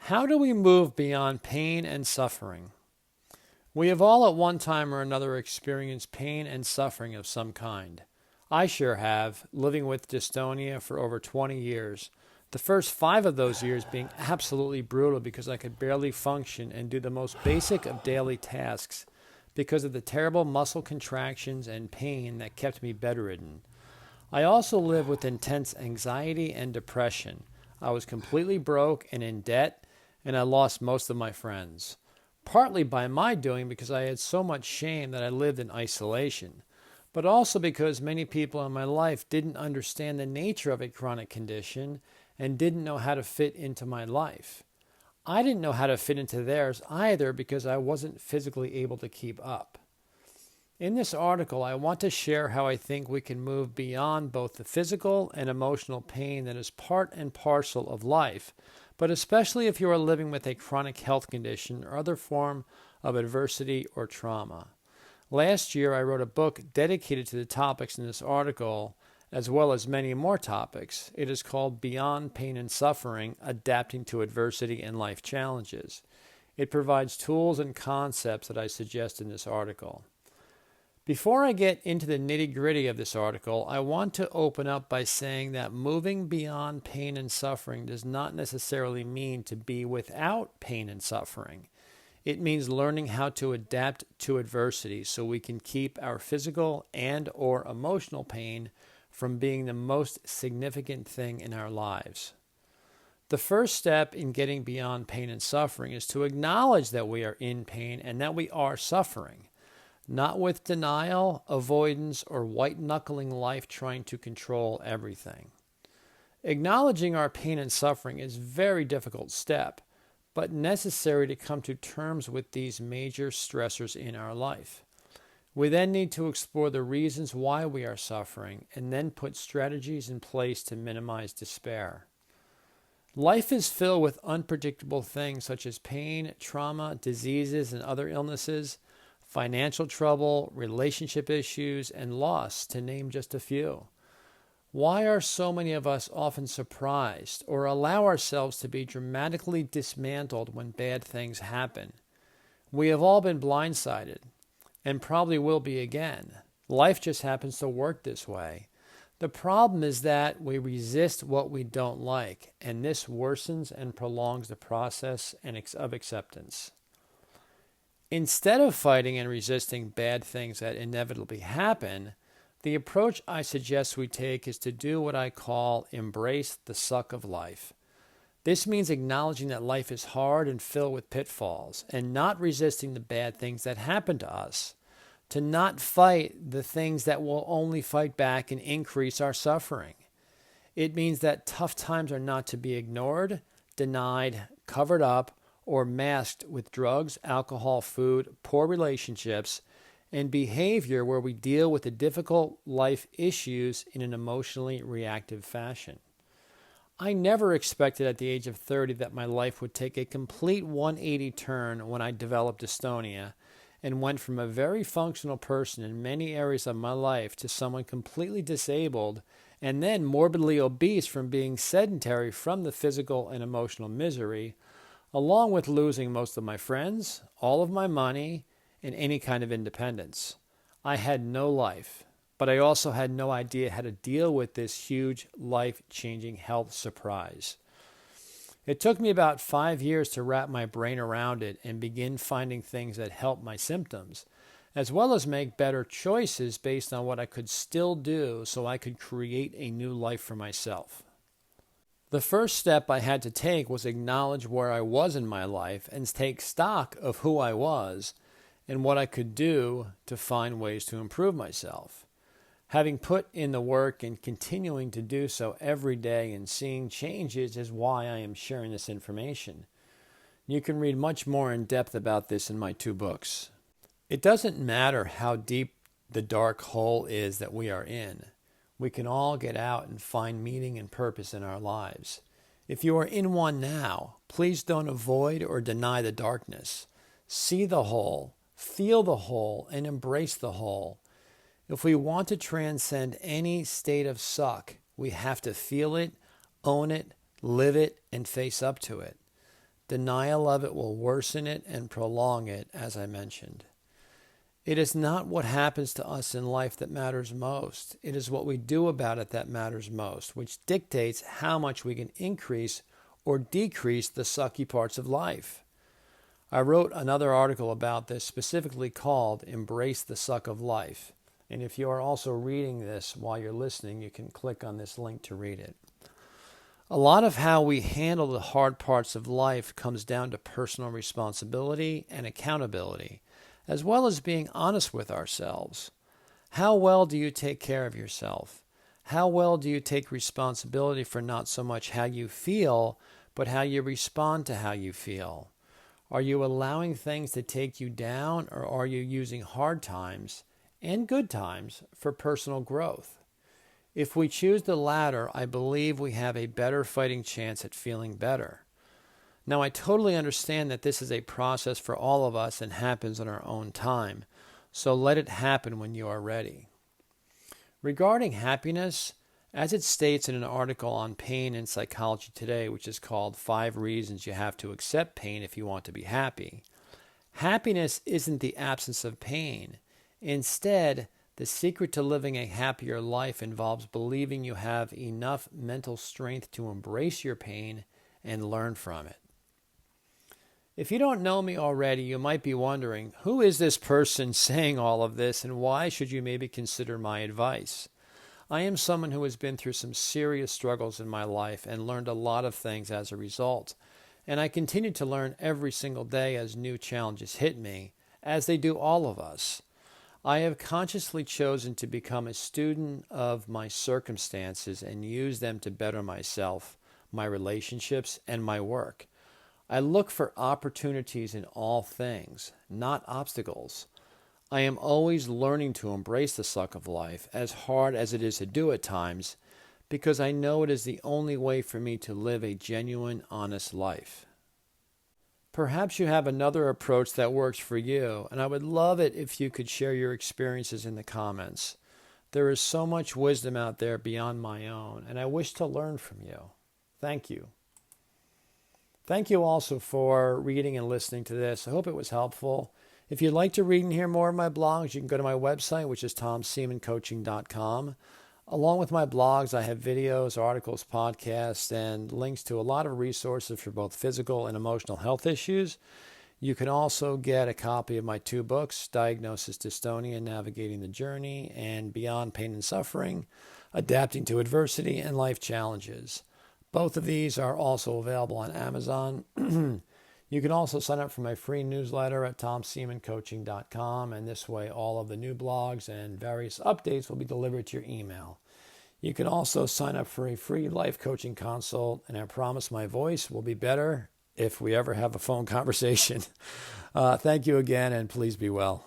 How do we move beyond pain and suffering? We have all at one time or another experienced pain and suffering of some kind. I sure have, living with dystonia for over 20 years. The first 5 of those years being absolutely brutal because I could barely function and do the most basic of daily tasks because of the terrible muscle contractions and pain that kept me bedridden. I also lived with intense anxiety and depression. I was completely broke and in debt, and I lost most of my friends. Partly by my doing because I had so much shame that I lived in isolation, but also because many people in my life didn't understand the nature of a chronic condition and didn't know how to fit into my life. I didn't know how to fit into theirs either because I wasn't physically able to keep up. In this article, I want to share how I think we can move beyond both the physical and emotional pain that is part and parcel of life, but especially if you are living with a chronic health condition or other form of adversity or trauma. Last year, I wrote a book dedicated to the topics in this article, as well as many more topics. It is called Beyond Pain and Suffering, Adapting to Adversity and Life Challenges. It provides tools and concepts that I suggest in this article. Before I get into the nitty-gritty of this article, I want to open up by saying that moving beyond pain and suffering does not necessarily mean to be without pain and suffering. It means learning how to adapt to adversity so we can keep our physical and or emotional pain from being the most significant thing in our lives. The first step in getting beyond pain and suffering is to acknowledge that we are in pain and that we are suffering. Not with denial, avoidance, or white-knuckling life trying to control everything. Acknowledging our pain and suffering is a very difficult step, but necessary to come to terms with these major stressors in our life. We then need to explore the reasons why we are suffering and then put strategies in place to minimize despair. Life is filled with unpredictable things such as pain, trauma, diseases, and other illnesses, financial trouble, relationship issues, and loss, to name just a few. Why are so many of us often surprised or allow ourselves to be dramatically dismantled when bad things happen? We have all been blindsided, and probably will be again. Life just happens to work this way. The problem is that we resist what we don't like, and this worsens and prolongs the process of acceptance. Instead of fighting and resisting bad things that inevitably happen, the approach I suggest we take is to do what I call embrace the suck of life. This means acknowledging that life is hard and filled with pitfalls, and not resisting the bad things that happen to us. To not fight the things that will only fight back and increase our suffering. It means that tough times are not to be ignored, denied, covered up, or masked with drugs, alcohol, food, poor relationships, and behavior where we deal with the difficult life issues in an emotionally reactive fashion. I never expected at the age of 30 that my life would take a complete 180 turn when I developed dystonia and went from a very functional person in many areas of my life to someone completely disabled and then morbidly obese from being sedentary from the physical and emotional misery, along with losing most of my friends, all of my money, and any kind of independence. I had no life, but I also had no idea how to deal with this huge, life-changing health surprise. It took me about 5 years to wrap my brain around it and begin finding things that helped my symptoms, as well as make better choices based on what I could still do so I could create a new life for myself. The first step I had to take was acknowledge where I was in my life and take stock of who I was and what I could do to find ways to improve myself. Having put in the work and continuing to do so every day and seeing changes is why I am sharing this information. You can read much more in depth about this in my 2 books. It doesn't matter how deep the dark hole is that we are in. We can all get out and find meaning and purpose in our lives. If you are in one now, please don't avoid or deny the darkness. See the hole, feel the hole, and embrace the hole. If we want to transcend any state of suck, we have to feel it, own it, live it, and face up to it. Denial of it will worsen it and prolong it, as I mentioned. It is not what happens to us in life that matters most. It is what we do about it that matters most, which dictates how much we can increase or decrease the sucky parts of life. I wrote another article about this specifically called Embrace the Suck of Life. And if you are also reading this while you're listening, you can click on this link to read it. A lot of how we handle the hard parts of life comes down to personal responsibility and accountability, as well as being honest with ourselves. How well do you take care of yourself? How well do you take responsibility for not so much how you feel, but how you respond to how you feel? Are you allowing things to take you down, or are you using hard times and good times for personal growth? If we choose the latter, I believe we have a better fighting chance at feeling better. Now, I totally understand that this is a process for all of us and happens in our own time, so let it happen when you are ready. Regarding happiness, as it states in an article on pain in Psychology Today, which is called 5 Reasons You Have to Accept Pain If You Want to Be Happy, happiness isn't the absence of pain. Instead, the secret to living a happier life involves believing you have enough mental strength to embrace your pain and learn from it. If you don't know me already, you might be wondering, who is this person saying all of this, and why should you maybe consider my advice? I am someone who has been through some serious struggles in my life and learned a lot of things as a result. And I continue to learn every single day as new challenges hit me, as they do all of us. I have consciously chosen to become a student of my circumstances and use them to better myself, my relationships, and my work. I look for opportunities in all things, not obstacles. I am always learning to embrace the suck of life, as hard as it is to do at times, because I know it is the only way for me to live a genuine, honest life. Perhaps you have another approach that works for you, and I would love it if you could share your experiences in the comments. There is so much wisdom out there beyond my own, and I wish to learn from you. Thank you. Thank you also for reading and listening to this. I hope it was helpful. If you'd like to read and hear more of my blogs, you can go to my website, which is tomseamancoaching.com. Along with my blogs, I have videos, articles, podcasts, and links to a lot of resources for both physical and emotional health issues. You can also get a copy of my 2 books, Diagnosis Dystonia, Navigating the Journey, and Beyond Pain and Suffering, Adapting to Adversity and Life Challenges. Both of these are also available on Amazon. You can also sign up for my free newsletter at tomseamancoaching.com, and this way all of the new blogs and various updates will be delivered to your email. You can also sign up for a free life coaching consult, and I promise my voice will be better if we ever have a phone conversation. Thank you again, and please be well.